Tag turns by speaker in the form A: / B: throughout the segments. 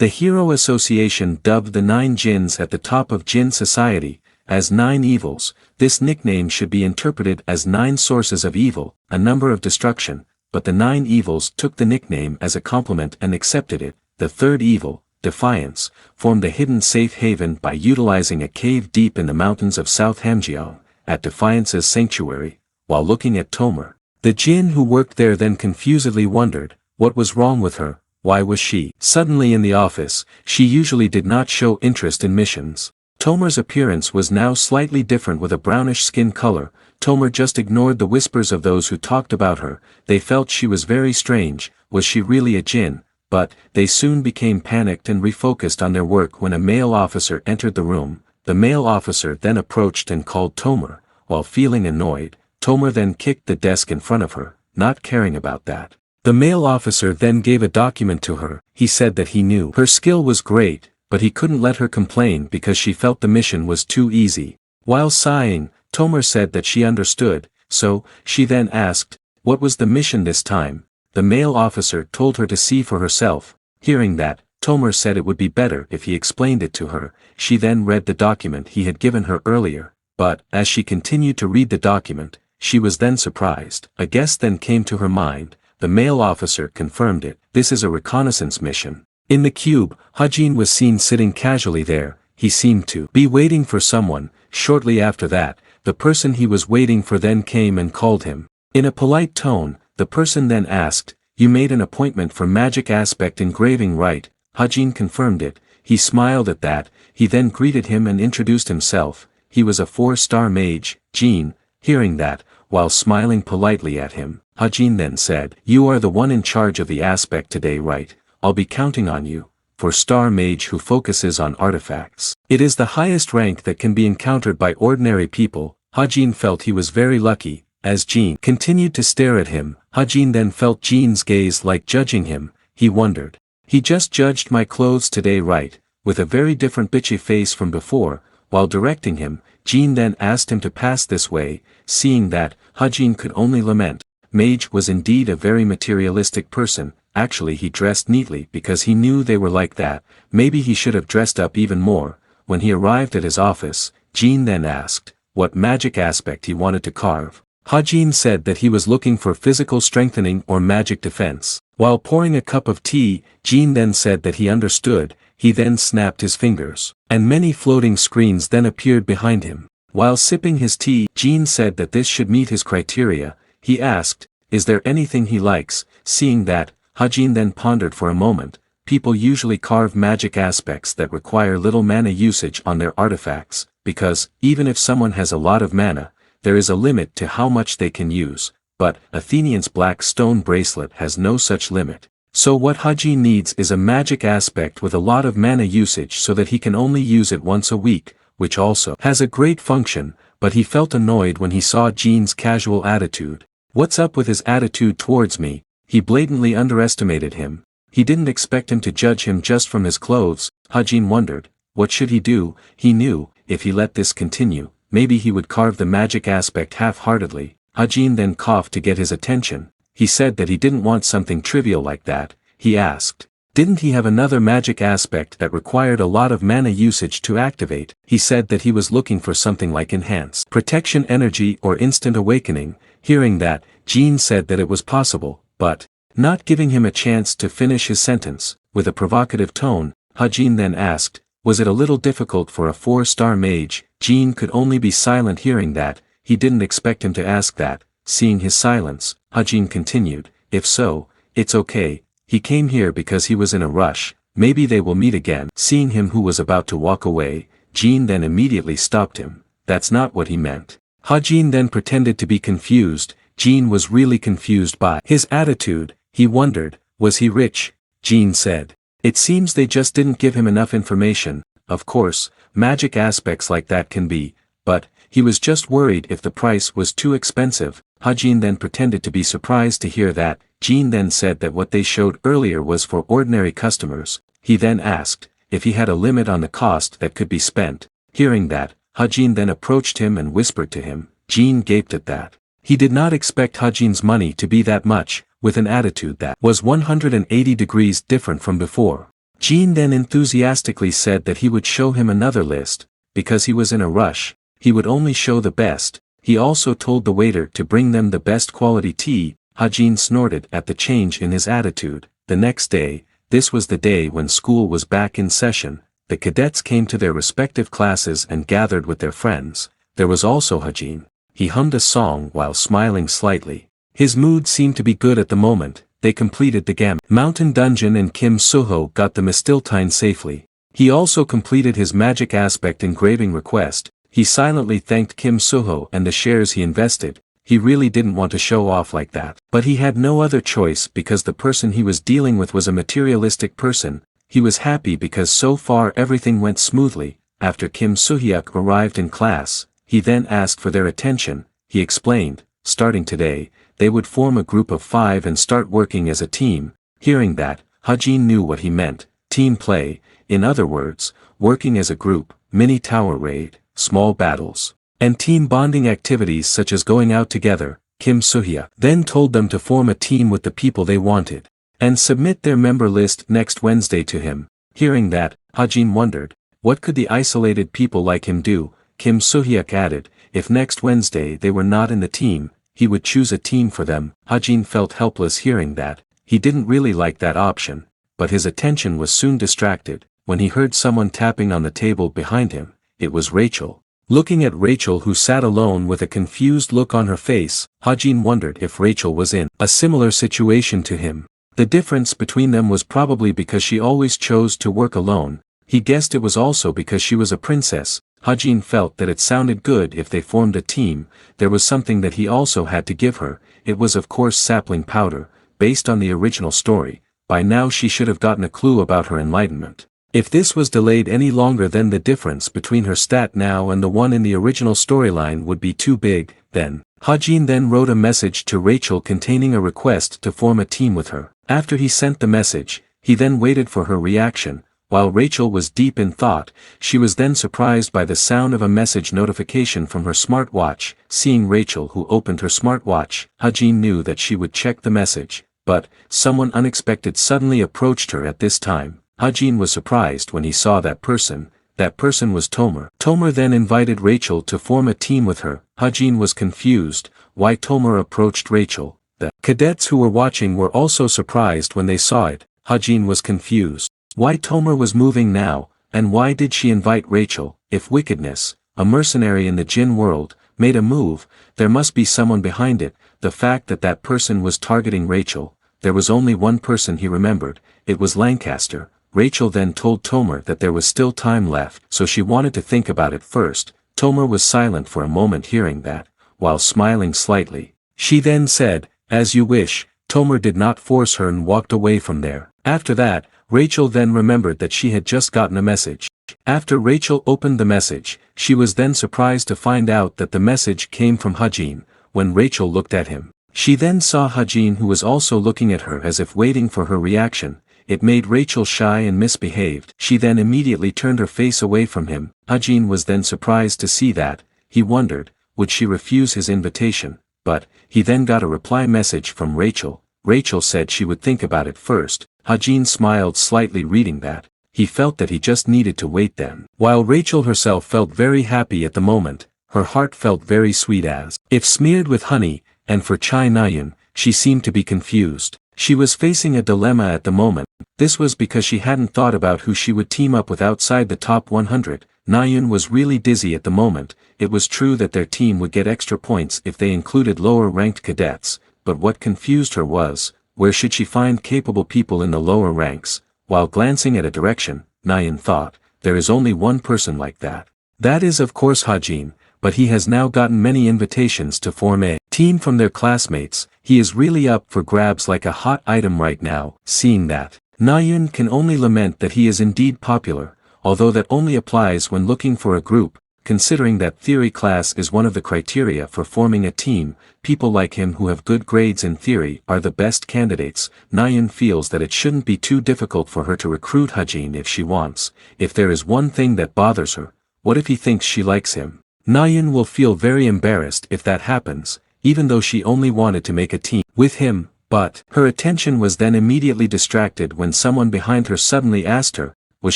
A: The Hero Association dubbed the 9 jins at the top of Jin society as 9 evils. This nickname should be interpreted as 9 sources of evil, a number of destruction, but the 9 evils took the nickname as a compliment and accepted it. The third evil, Defiance, formed a hidden safe haven by utilizing a cave deep in the mountains of South Hamgyong, at Defiance's sanctuary, while looking at Tomer. The jin who worked there then confusedly wondered, what was wrong with her, why was she suddenly in the office? She usually did not show interest in missions. Tomer's appearance was now slightly different with a brownish skin color. Tomer just ignored the whispers of those who talked about her. They felt she was very strange. Was she really a jin? But they soon became panicked and refocused on their work when a male officer entered the room. The male officer then approached and called Tomer. While feeling annoyed, Tomer then kicked the desk in front of her, not caring about that. The male officer then gave a document to her. He said that he knew her skill was great, but he couldn't let her complain because she felt the mission was too easy. While sighing, Tomer said that she understood, so she then asked, what was the mission this time? The male officer told her to see for herself. Hearing that, Tomer said it would be better if he explained it to her. She then read the document he had given her earlier, but as she continued to read the document, she was then surprised. A guess then came to her mind. The male officer confirmed it. This is a reconnaissance mission. In the cube, Hajin was seen sitting casually there. He seemed to be waiting for someone. Shortly after that, the person he was waiting for then came and called him. In a polite tone, the person then asked, you made an appointment for magic aspect engraving, right? Hajin confirmed it. He smiled at that. He then greeted him and introduced himself. He was a 4-star mage, Jin. Hearing that, while smiling politely at him, Hajin then said, you are the one in charge of the aspect today, right? I'll be counting on you. 4-star mage who focuses on artifacts. It is the highest rank that can be encountered by ordinary people. Hajin felt he was very lucky. As Jin continued to stare at him, Hajin then felt Jin's gaze like judging him. He wondered. He just judged my clothes today, right? With a very different bitchy face from before. While directing him, Jin then asked him to pass this way. Seeing that, Hajin could only lament. Mage was indeed a very materialistic person. Actually he dressed neatly because he knew they were like that. Maybe he should have dressed up even more. When he arrived at his office, Jin then asked what magic aspect he wanted to carve. Hajin said that he was looking for physical strengthening or magic defense. While pouring a cup of tea, Jin then said that he understood. He then snapped his fingers, and many floating screens then appeared behind him. While sipping his tea, Jin said that this should meet his criteria. He asked, is there anything he likes? Seeing that, Hajin then pondered for a moment. People usually carve magic aspects that require little mana usage on their artifacts, because, even if someone has a lot of mana, there is a limit to how much they can use, but Athenian's black stone bracelet has no such limit. So what Hajin needs is a magic aspect with a lot of mana usage so that he can only use it once a week, which also has a great function, but he felt annoyed when he saw Jin's casual attitude. What's up with his attitude towards me? He blatantly underestimated him. He didn't expect him to judge him just from his clothes. Hajin wondered, what should he do? He knew, if he let this continue, maybe he would carve the magic aspect half-heartedly. Hajin then coughed to get his attention. He said that he didn't want something trivial like that. He asked, didn't he have another magic aspect that required a lot of mana usage to activate? He said that he was looking for something like enhanced protection energy or instant awakening. Hearing that, Jin said that it was possible, but, not giving him a chance to finish his sentence, with a provocative tone, Hajin then asked, was it a little difficult for a 4-star mage? Jin could only be silent. Hearing that, he didn't expect him to ask that. Seeing his silence, Hajin continued, if so, it's okay. He came here because he was in a rush. Maybe they will meet again. Seeing him who was about to walk away, Jin then immediately stopped him. That's not what he meant. Hajin then pretended to be confused. Jin was really confused by his attitude. He wondered, was he rich? Jin said. It seems they just didn't give him enough information. Of course, magic aspects like that can be, but, he was just worried if the price was too expensive. Hajin then pretended to be surprised to hear that. Jin then said that what they showed earlier was for ordinary customers. He then asked, if he had a limit on the cost that could be spent. Hearing that, Hajin then approached him and whispered to him. Jin gaped at that. He did not expect Hajin's money to be that much, with an attitude that was 180 degrees different from before. Jean then enthusiastically said that he would show him another list, because he was in a rush, he would only show the best. He also told the waiter to bring them the best quality tea. Hajin snorted at the change in his attitude. The next day, this was the day when school was back in session, the cadets came to their respective classes and gathered with their friends. There was also Hajin. He hummed a song while smiling slightly. His mood seemed to be good at the moment. They completed the Mountain Dungeon and Kim Suho got the Mistiltine safely. He also completed his magic aspect engraving request. He silently thanked Kim Suho and the shares he invested. He really didn't want to show off like that. But he had no other choice because the person he was dealing with was a materialistic person. He was happy because so far everything went smoothly. After Kim Suhyuk arrived in class, he then asked for their attention. He explained, starting today, they would form a group of 5 and start working as a team. Hearing that, Hajin knew what he meant. Team play, in other words, working as a group, mini tower raid, small battles, and team bonding activities such as going out together. Kim Suhyuk then told them to form a team with the people they wanted, and submit their member list next Wednesday to him. Hearing that, Hajin wondered, what could the isolated people like him do? Kim Suhyuk added, if next Wednesday they were not in the team, he would choose a team for them. Hajin felt helpless hearing that. He didn't really like that option, but his attention was soon distracted, when he heard someone tapping on the table behind him. It was Rachel. Looking at Rachel who sat alone with a confused look on her face, Hajin wondered if Rachel was in a similar situation to him. The difference between them was probably because she always chose to work alone. He guessed it was also because she was a princess. Hajin felt that it sounded good if they formed a team. There was something that he also had to give her. It was of course sapling powder, based on the original story. By now she should have gotten a clue about her enlightenment. If this was delayed any longer, then the difference between her stat now and the one in the original storyline would be too big. Then, Hajin then wrote a message to Rachel containing a request to form a team with her. After he sent the message, he then waited for her reaction. While Rachel was deep in thought, she was then surprised by the sound of a message notification from her smartwatch. Seeing Rachel who opened her smartwatch, Hajin knew that she would check the message. But, someone unexpected suddenly approached her at this time. Hajin was surprised when he saw that person. That person was Tomer. Tomer then invited Rachel to form a team with her. Hajin was confused why Tomer approached Rachel. The cadets who were watching were also surprised when they saw it. Hajin was confused why Tomer was moving now, and why did she invite Rachel? If wickedness, a mercenary in the Jin world, made a move, there must be someone behind it. The fact that that person was targeting Rachel, there was only one person he remembered. It was Lancaster. Rachel then told Tomer that there was still time left, so she wanted to think about it first. Tomer was silent for a moment hearing that, while smiling slightly. She then said, as you wish. Tomer did not force her and walked away from there. After that, Rachel then remembered that she had just gotten a message. After Rachel opened the message, she was then surprised to find out that the message came from Hajin. When Rachel looked at him, she then saw Hajin who was also looking at her as if waiting for her reaction. It made Rachel shy and misbehaved. She then immediately turned her face away from him. Hajin was then surprised to see that. He wondered, would she refuse his invitation? But, he then got a reply message from Rachel. Rachel said she would think about it first. Hajin smiled slightly reading that. He felt that he just needed to wait then. While Rachel herself felt very happy at the moment, her heart felt very sweet as if smeared with honey, and for Chai Nayun, she seemed to be confused. She was facing a dilemma at the moment. This was because she hadn't thought about who she would team up with outside the top 100. Nayun was really dizzy at the moment. It was true that their team would get extra points if they included lower-ranked cadets, but what confused her was, where should she find capable people in the lower ranks? While glancing at a direction, Nayun thought, there is only one person like that. That is of course Hajin, but he has now gotten many invitations to form a team from their classmates. He is really up for grabs like a hot item right now. Seeing that, Nayun can only lament that he is indeed popular, although that only applies when looking for a group. Considering that theory class is one of the criteria for forming a team, people like him who have good grades in theory are the best candidates. Nayun feels that it shouldn't be too difficult for her to recruit Hajin if she wants. If there is one thing that bothers her, what if he thinks she likes him? Nayun will feel very embarrassed if that happens, even though she only wanted to make a team with him. But her attention was then immediately distracted when someone behind her suddenly asked her, was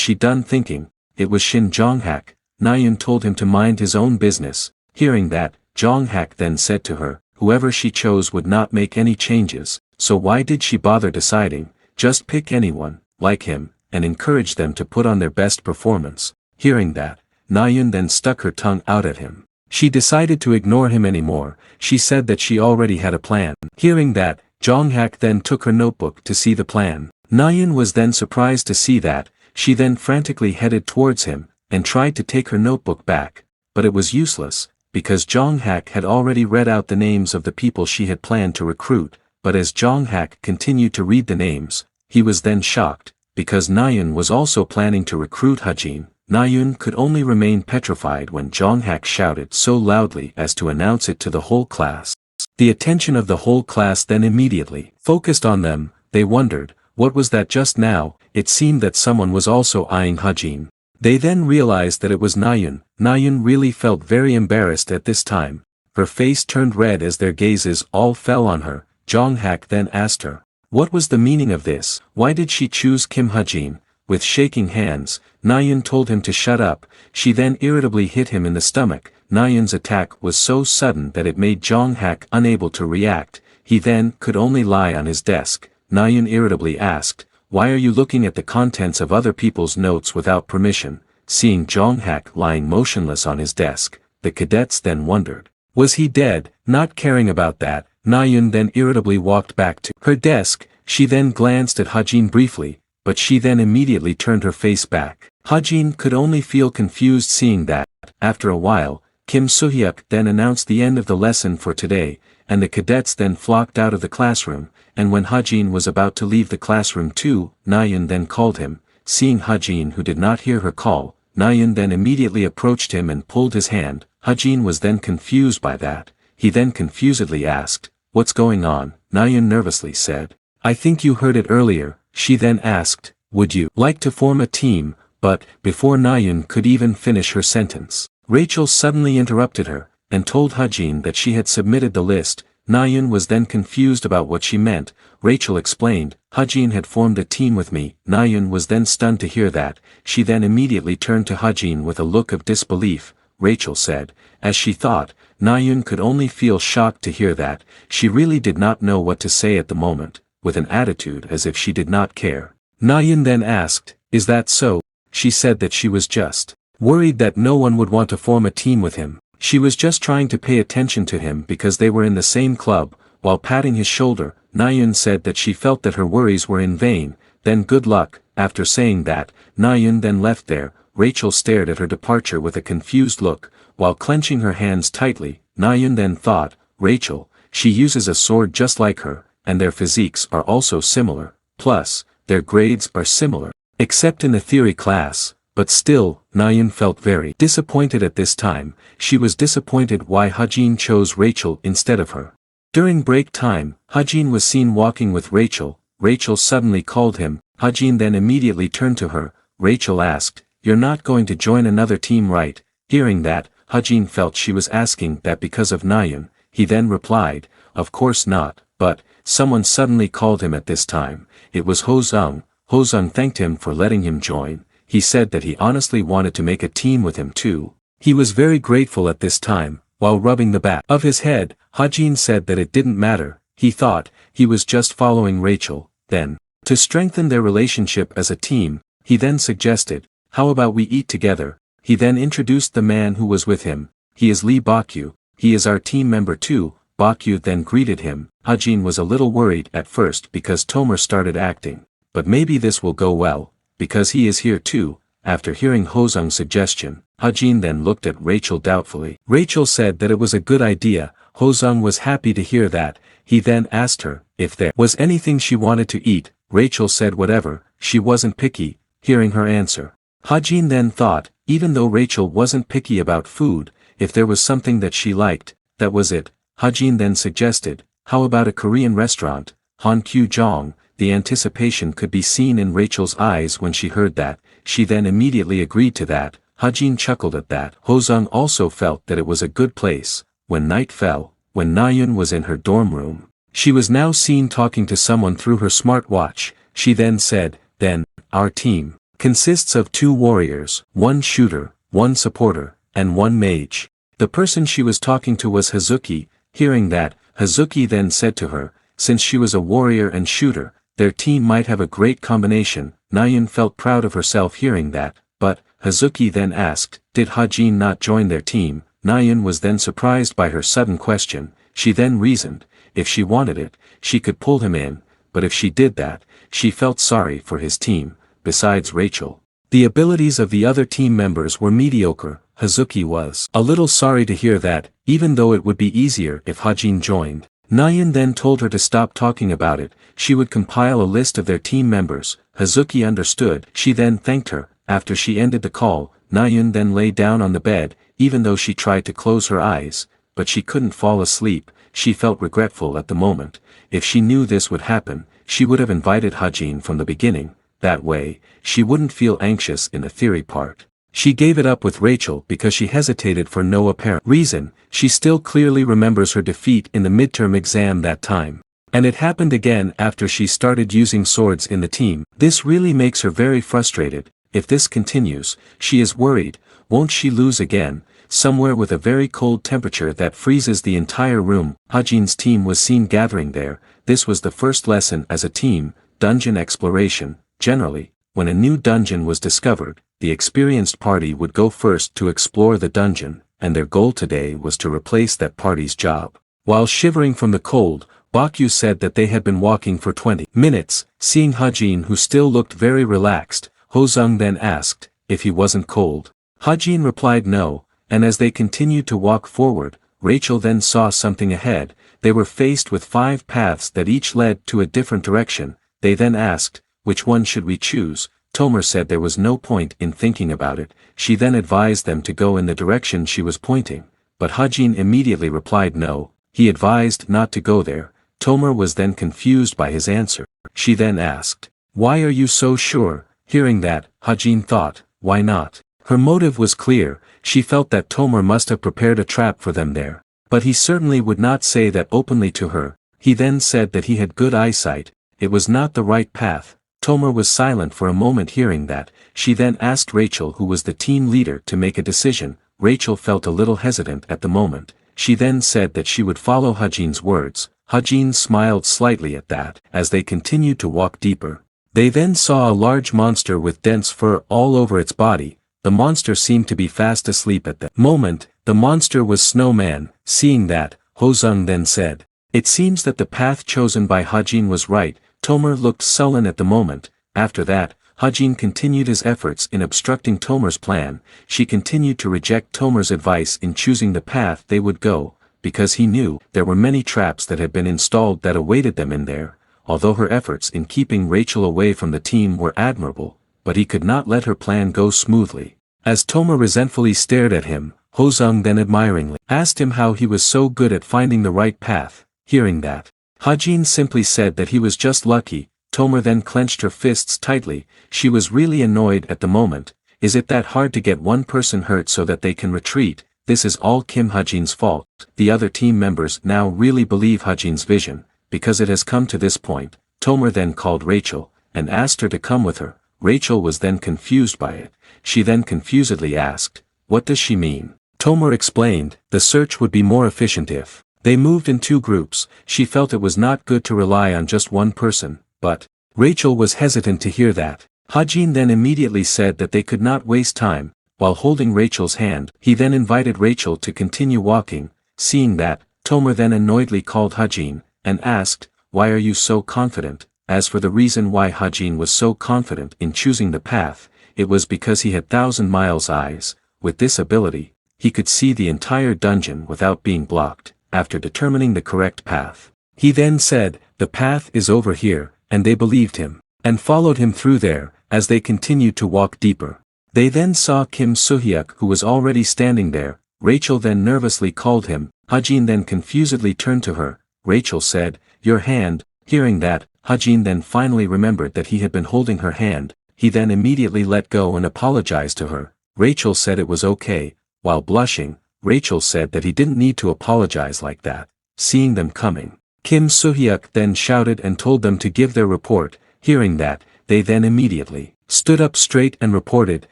A: she done thinking? It was Shin Jonghak. Nayun told him to mind his own business. Hearing that, Jonghak then said to her, whoever she chose would not make any changes, so why did she bother deciding? Just pick anyone, like him, and encourage them to put on their best performance. Hearing that, Nayun then stuck her tongue out at him. She decided to ignore him anymore. She said that she already had a plan. Hearing that, Jonghak then took her notebook to see the plan. Nayun was then surprised to see that. She then frantically headed towards him, and tried to take her notebook back, but it was useless, because Jonghak had already read out the names of the people she had planned to recruit, but as Jonghak continued to read the names, he was then shocked, because Nayun was also planning to recruit Hajin. Nayun could only remain petrified when Jonghak shouted so loudly as to announce it to the whole class. The attention of the whole class then immediately focused on them. They wondered, what was that just now? It seemed that someone was also eyeing Hajin. They then realized that it was Nayun. Nayun really felt very embarrassed at this time. Her face turned red as their gazes all fell on her. Jonghak then asked her, what was the meaning of this? Why did she choose Kim Hajin? With shaking hands, Nayun told him to shut up. She then irritably hit him in the stomach. Nayun's attack was so sudden that it made Jonghak unable to react. He then could only lie on his desk. Nayun irritably asked, why are you looking at the contents of other people's notes without permission? Seeing Jonghak lying motionless on his desk, the cadets then wondered, was he dead? Not caring about that, Nayun then irritably walked back to her desk. She then glanced at Hajin briefly, but she then immediately turned her face back. Hajin could only feel confused seeing that. After a while, Kim Suhyuk then announced the end of the lesson for today, and the cadets then flocked out of the classroom, and when Hajin was about to leave the classroom too, Nayun then called him. Seeing Hajin who did not hear her call, Nayun then immediately approached him and pulled his hand. Hajin was then confused by that. He then confusedly asked, what's going on? Nayun nervously said, I think you heard it earlier. She then asked, would you like to form a team? But, before Nayun could even finish her sentence, Rachel suddenly interrupted her, and told Hajin that she had submitted the list. Nayun was then confused about what she meant. Rachel explained, Hajin had formed a team with me. Nayun was then stunned to hear that. She then immediately turned to Hajin with a look of disbelief. Rachel said, as she thought. Nayun could only feel shocked to hear that. She really did not know what to say at the moment, with an attitude as if she did not care. Nayun then asked, is that so? She said that she was just worried that no one would want to form a team with him. She was just trying to pay attention to him because they were in the same club. While patting his shoulder, Nayun said that she felt that her worries were in vain. Then good luck. After saying that, Nayun then left there. Rachel stared at her departure with a confused look, while clenching her hands tightly. Nayun then thought, Rachel, she uses a sword just like her, and their physiques are also similar, plus, their grades are similar, except in the theory class. But still, Nayun felt very disappointed at this time. She was disappointed why Hajin chose Rachel instead of her. During break time, Hajin was seen walking with Rachel. Rachel suddenly called him. Hajin then immediately turned to her. Rachel asked, you're not going to join another team, right? Hearing that, Hajin felt she was asking that because of Nayun. He then replied, of course not, but, someone suddenly called him at this time. It was Ho-Zung. Ho-Zung thanked him for letting him join. He said that he honestly wanted to make a team with him too. He was very grateful at this time. While rubbing the back of his head, Hajin said that it didn't matter. He thought, he was just following Rachel. Then, to strengthen their relationship as a team, he then suggested, how about we eat together? He then introduced the man who was with him. He is Lee Bakyu. He is our team member too. Bakyu then greeted him. Hajin was a little worried at first because Tomer started acting. But maybe this will go well, because he is here too. After hearing Ho-Zung's suggestion, Hajin then looked at Rachel doubtfully. Rachel said that it was a good idea. Ho-Zung was happy to hear that. He then asked her if there was anything she wanted to eat. Rachel said whatever. She wasn't picky. Hearing her answer, Hajin then thought, even though Rachel wasn't picky about food, if there was something that she liked, that was it. Hajin then suggested, how about a Korean restaurant? Hankyu-jong. The anticipation could be seen in Rachel's eyes when she heard that. She then immediately agreed to that. Hajin chuckled at that. Ho-Zung also felt that it was a good place. When night fell, when Nayun was in her dorm room, She was now seen talking to someone through her smartwatch. She then said, "Then, our team consists of 2 warriors, 1 shooter, 1 supporter, and 1 mage." The person she was talking to was Hazuki. Hearing that, Hazuki then said to her, since she was a warrior and shooter, their team might have a great combination. Nayun felt proud of herself hearing that, but, Hazuki then asked, did Hajin not join their team? Nayun was then surprised by her sudden question. She then reasoned, if she wanted it, she could pull him in, but if she did that, she felt sorry for his team. Besides Rachel, the abilities of the other team members were mediocre. Hazuki was a little sorry to hear that, even though it would be easier if Hajin joined. Nayun then told her to stop talking about it. She would compile a list of their team members. Hazuki understood. She then thanked her. After she ended the call, Nayun then lay down on the bed. Even though she tried to close her eyes, but she couldn't fall asleep. She felt regretful at the moment. If she knew this would happen, she would have invited Hajin from the beginning. That way, she wouldn't feel anxious in the theory part. She gave it up with Rachel because she hesitated for no apparent reason. She still clearly remembers her defeat in the midterm exam that time. And it happened again after she started using swords in the team. This really makes her very frustrated. If this continues, she is worried. Won't she lose again? Somewhere with a very cold temperature that freezes the entire room, Hajin's team was seen gathering there. This was the first lesson as a team, dungeon exploration. Generally, when a new dungeon was discovered, the experienced party would go first to explore the dungeon, and their goal today was to replace that party's job. While shivering from the cold, Bakyu said that they had been walking for 20 minutes. Seeing Hajin, who still looked very relaxed, Hozung then asked if he wasn't cold. Hajin replied no, and as they continued to walk forward, Rachel then saw something ahead. They were faced with 5 paths that each led to a different direction. They then asked, which one should we choose? Tomer said there was no point in thinking about it. She then advised them to go in the direction she was pointing, but Hajin immediately replied no. He advised not to go there. Tomer was then confused by his answer. She then asked, why are you so sure? Hearing that, Hajin thought, why not? Her motive was clear. She felt that Tomer must have prepared a trap for them there. But he certainly would not say that openly to her. He then said that he had good eyesight. It was not the right path. Tomer was silent for a moment hearing that. She then asked Rachel, who was the team leader, to make a decision. Rachel felt a little hesitant at the moment. She then said that she would follow Hajin's words. Hajin smiled slightly at that. As they continued to walk deeper, they then saw a large monster with dense fur all over its body. The monster seemed to be fast asleep at the moment. The monster was Snowman. Seeing that, Hozung then said, it seems that the path chosen by Hajin was right. Tomer looked sullen at the moment. After that, Hajin continued his efforts in obstructing Tomer's plan. She continued to reject Tomer's advice in choosing the path they would go, because he knew there were many traps that had been installed that awaited them in there. Although her efforts in keeping Rachel away from the team were admirable, but he could not let her plan go smoothly. As Tomer resentfully stared at him, Hozung then admiringly asked him how he was so good at finding the right path. Hearing that, Hajin simply said that he was just lucky. Tomer then clenched her fists tightly. She was really annoyed at the moment. Is it that hard to get one person hurt so that they can retreat? This is all Kim Hajin's fault. The other team members now really believe Hajin's vision, because it has come to this point. Tomer then called Rachel, and asked her to come with her. Rachel was then confused by it. She then confusedly asked, what does she mean? Tomer explained, the search would be more efficient if they moved in 2 groups. She felt it was not good to rely on just one person, but Rachel was hesitant to hear that. Hajin then immediately said that they could not waste time. While holding Rachel's hand, he then invited Rachel to continue walking. Seeing that, Tomer then annoyedly called Hajin, and asked, why are you so confident? As for the reason why Hajin was so confident in choosing the path, it was because he had 1,000 miles eyes. With this ability, he could see the entire dungeon without being blocked. After determining the correct path, he then said, the path is over here, and they believed him, and followed him through there. As they continued to walk deeper, they then saw Kim Suhyuk, who was already standing there. Rachel then nervously called him. Hajin then confusedly turned to her. Rachel said, your hand. Hearing that, Hajin then finally remembered that he had been holding her hand. He then immediately let go and apologized to her. Rachel said it was okay. While blushing, Rachel said that he didn't need to apologize like that. Seeing them coming, Kim Soo-hyuk then shouted and told them to give their report. Hearing that, they then immediately stood up straight and reported,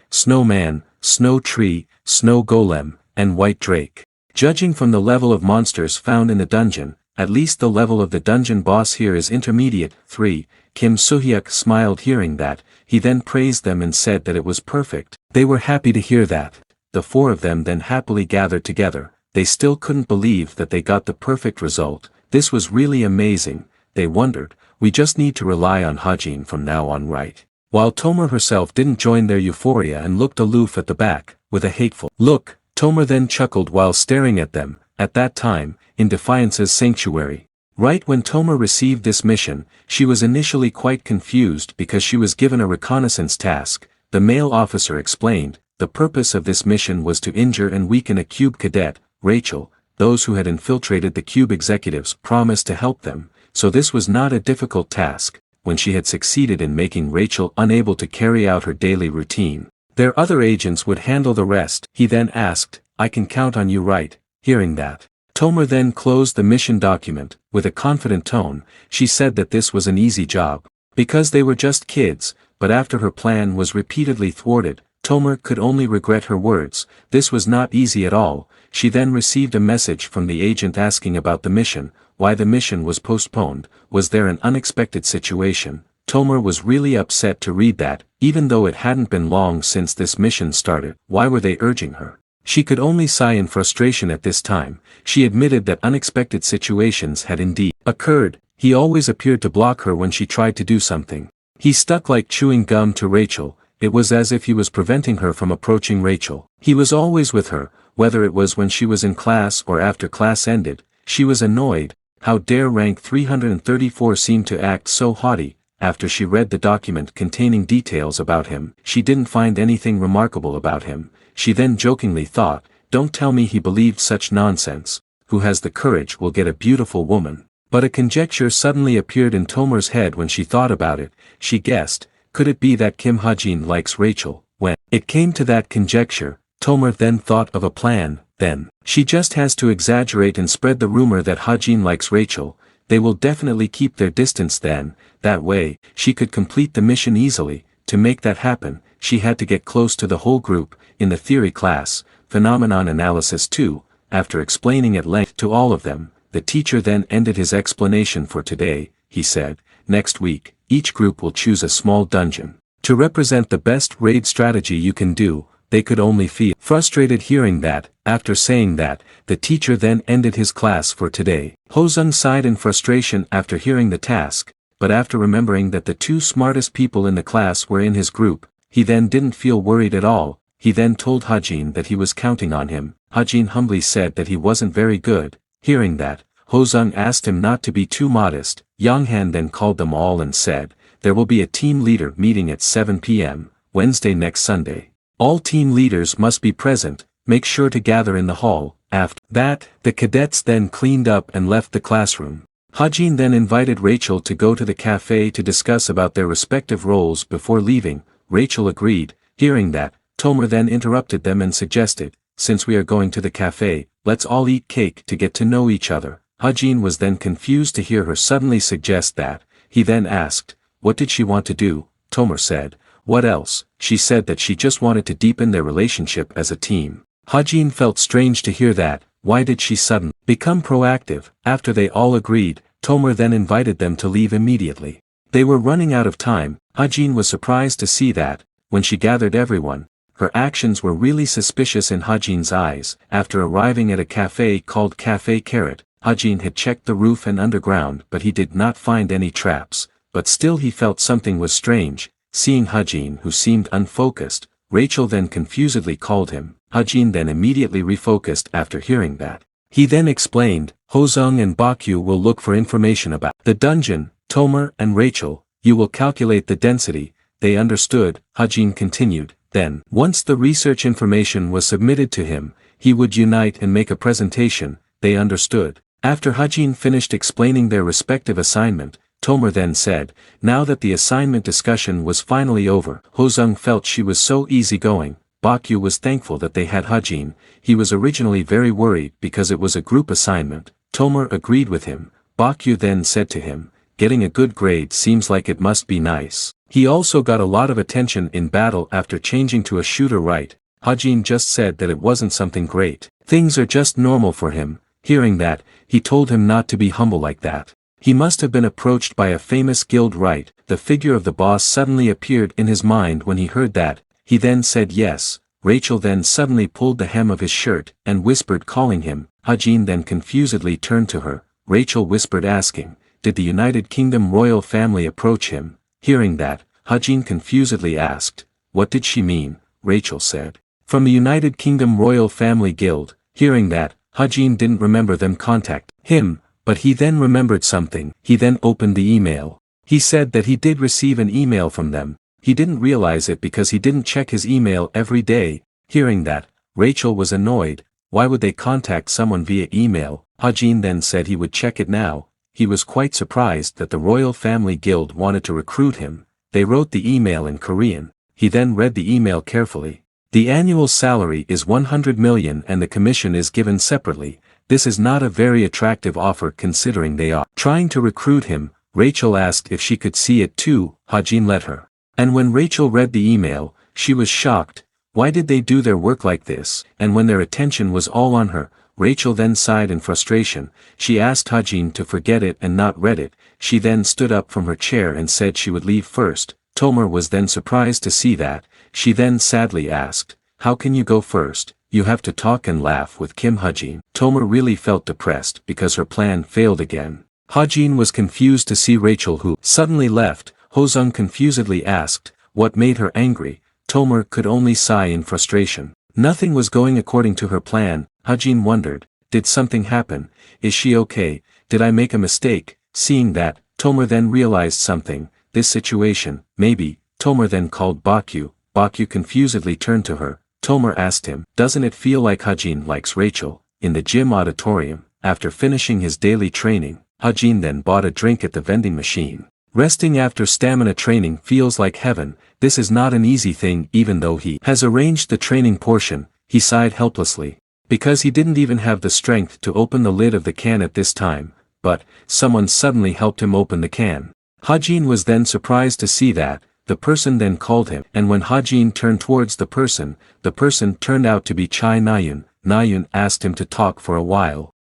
A: Snowman, Snow Tree, Snow Golem, and White Drake. Judging from the level of monsters found in the dungeon, at least the level of the dungeon boss here is intermediate. 3. Kim Soo-hyuk smiled hearing that. He then praised them and said that it was perfect. They were happy to hear that. The four of them then happily gathered together. They still couldn't believe that they got the perfect result. This was really amazing. They wondered, we just need to rely on Hajin from now on, right? While Tomer herself didn't join their euphoria and looked aloof at the back, with a hateful look, Tomer then chuckled while staring at them. At that time, in Defiance's sanctuary. Right when Tomer received this mission, she was initially quite confused because she was given a reconnaissance task. The male officer explained, the purpose of this mission was to injure and weaken a cube cadet, Rachel. Those who had infiltrated the cube executives promised to help them, so this was not a difficult task. When she had succeeded in making Rachel unable to carry out her daily routine, their other agents would handle the rest. He then asked, I can count on you, right? Hearing that, Tomer then closed the mission document. With a confident tone, she said that this was an easy job, because they were just kids. But after her plan was repeatedly thwarted, Tomer could only regret her words. This was not easy at all. She then received a message from the agent asking about the mission, why the mission was postponed. Was there an unexpected situation? Tomer was really upset to read that, even though it hadn't been long since this mission started. Why were they urging her? She could only sigh in frustration at this time. She admitted that unexpected situations had indeed occurred. He always appeared to block her when she tried to do something. He stuck like chewing gum to Rachel. It was as if he was preventing her from approaching Rachel. He was always with her, whether it was when she was in class or after class ended. She was annoyed. How dare rank 334 seem to act so haughty? After she read the document containing details about him, she didn't find anything remarkable about him. She then jokingly thought, don't tell me he believed such nonsense. Who has the courage will get a beautiful woman. But a conjecture suddenly appeared in Tomer's head when she thought about it. She guessed, could it be that Kim Hajin likes Rachel? When it came to that conjecture, Tomer then thought of a plan. Then, she just has to exaggerate and spread the rumor that Hajin likes Rachel. They will definitely keep their distance then. That way, she could complete the mission easily. To make that happen, she had to get close to the whole group. In the theory class, phenomenon analysis 2, after explaining at length to all of them, the teacher then ended his explanation for today. He said, next week, each group will choose a small dungeon to represent the best raid strategy you can do. They could only feel frustrated hearing that. After saying that, the teacher then ended his class for today. Hosung sighed in frustration after hearing the task, but after remembering that the two smartest people in the class were in his group, he then didn't feel worried at all. He then told Hajin that he was counting on him. Hajin humbly said that he wasn't very good. Hearing that, Hosung asked him not to be too modest. Yonghan then called them all and said, there will be a team leader meeting at 7 p.m., Wednesday next Sunday. All team leaders must be present. Make sure to gather in the hall. After that, the cadets then cleaned up and left the classroom. Hajin then invited Rachel to go to the cafe to discuss about their respective roles before leaving. Rachel agreed. Hearing that, Tomer then interrupted them and suggested, since we are going to the cafe, let's all eat cake to get to know each other. Hajin was then confused to hear her suddenly suggest that. He then asked, what did she want to do? Tomer said, what else? She said that she just wanted to deepen their relationship as a team. Hajin felt strange to hear that. Why did she suddenly become proactive? After they all agreed, Tomer then invited them to leave immediately. They were running out of time. Hajin was surprised to see that, when she gathered everyone, her actions were really suspicious in Hajin's eyes. After arriving at a cafe called Cafe Carrot, Hajin had checked the roof and underground but he did not find any traps, but still he felt something was strange. Seeing Hajin who seemed unfocused, Rachel then confusedly called him. Hajin then immediately refocused after hearing that. He then explained, Hosung and Bakyu will look for information about the dungeon. Tomer and Rachel, you will calculate the density. They understood. Hajin continued. Then, once the research information was submitted to him, he would unite and make a presentation. They understood. After Hajin finished explaining their respective assignment, Tomer then said, now that the assignment discussion was finally over, Hosung felt she was so easygoing. Bakyu was thankful that they had Hajin. He was originally very worried because it was a group assignment. Tomer agreed with him. Bakyu then said to him, getting a good grade seems like it must be nice. He also got a lot of attention in battle after changing to a shooter, right? Hajin just said that it wasn't something great. Things are just normal for him. Hearing that, he told him not to be humble like that. He must have been approached by a famous guild, right? The figure of the boss suddenly appeared in his mind when he heard that. He then said yes. Rachel then suddenly pulled the hem of his shirt and whispered, calling him. Hajin then confusedly turned to her. Rachel whispered, asking, did the United Kingdom royal family approach him? Hearing that, Hajin confusedly asked, what did she mean? Rachel said, from the United Kingdom royal family guild. Hearing that, Hajin didn't remember them contact him, but he then remembered something. He then opened the email. He said that he did receive an email from them. He didn't realize it because he didn't check his email every day. Hearing that, Rachel was annoyed. Why would they contact someone via email? Hajin then said he would check it now. He was quite surprised that the Royal Family Guild wanted to recruit him. They wrote the email in Korean. He then read the email carefully. The annual salary is 100 million and the commission is given separately. This is not a very attractive offer considering they are trying to recruit him. Rachel asked if she could see it too. Hajin let her. And when Rachel read the email, she was shocked. Why did they do their work like this? And when their attention was all on her, Rachel then sighed in frustration. She asked Hajin to forget it and not read it. She then stood up from her chair and said she would leave first. Tomer was then surprised to see that. She then sadly asked, how can you go first? You have to talk and laugh with Kim. Hajin. Tomer really felt depressed because her plan failed again. Hajin was confused to see Rachel who suddenly left. Hozung confusedly asked, what made her angry? Tomer could only sigh in frustration. Nothing was going according to her plan. Hajin wondered, did something happen? Is she okay? Did I make a mistake? Seeing that, Tomer then realized something. This situation, maybe. Tomer then called Bakyu. Bakyu confusedly turned to her. Tomer asked him, doesn't it feel like Hajin likes Rachel? In the gym auditorium, after finishing his daily training, Hajin then bought a drink at the vending machine. Resting after stamina training feels like heaven. This is not an easy thing. Even though he has arranged the training portion, he sighed helplessly. Because he didn't even have the strength to open the lid of the can at this time, but someone suddenly helped him open the can. Hajin was then surprised to see that. The person then called him, and when Hajin turned towards the person turned out to be Chai Nayun. Nayun asked him to talk for a while.